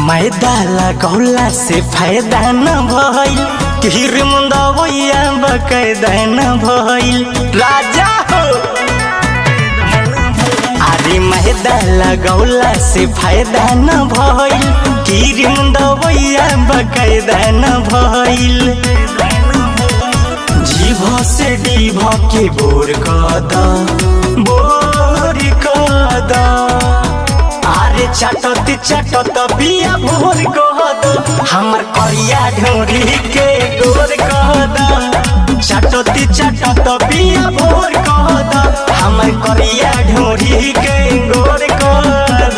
मैदा लगौला से फायदा न भइल, गिर मुंदवैया बकायदा न भइल। राजा हो अरे मैदा लगौला से फायदा न भइल, गिर मुंदवैया बकायदा न भइल। जीभ से डीभ के बोर कद चटत चटत बिया भोर कहद, हमर करिया ढोरी के गोर कहद। चटत चटत बिया भोर कहद, हमर करिया ढोरी के गोर कहद।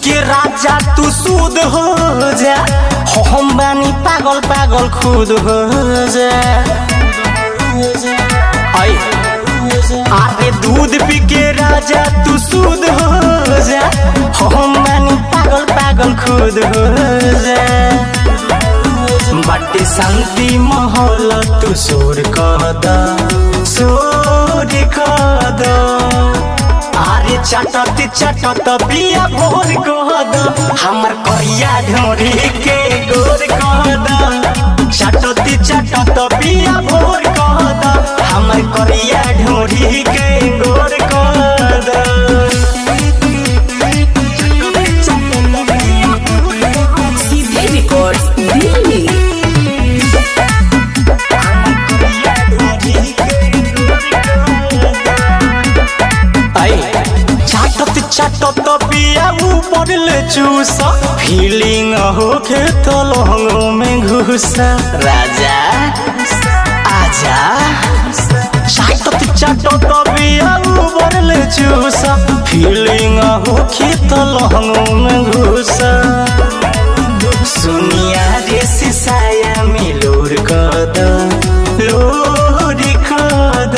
के राजा तू सूद हो जा, हम बानी पागल पागल खुद हो जा। अरे दूध पी के राजा तू सूद हो जा, हम बानी पागल पागल खुद हो जा। बटे शांति माहौल तू शोर कद शोर कद। अरे चटत चटत बिया भोर कहद, हमर करिया ढोरी के गोर कहद। चटत चटत बिया भोर कहद, हमर करिया ढोरी के गोर कहद। सीधे रिकॉर्ड्स दिल्ली। चटत बिया ऊपर ले चूसा, फीलिंग होके तो लहंगों में घुसा। राजा आजा चटत चटत बिया ऊपर ले चूसा, फीलिंग होके तो लहंगों में घुसा। सुनिया रे सिसाया मिलोर कद लोर कद।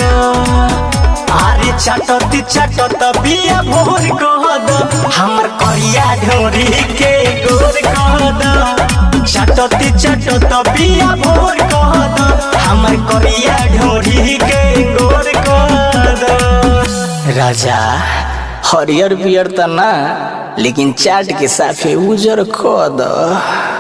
अरे चटत चटत बिया भोर कहद, हमर करिया ढोरी के गोर कहद। चटत चटत बिया भोर कहद, हमर करिया ढोरी के गोर कहद। राजा हरियर पियर त ना, लेकिन चाट के साफे उजर कद।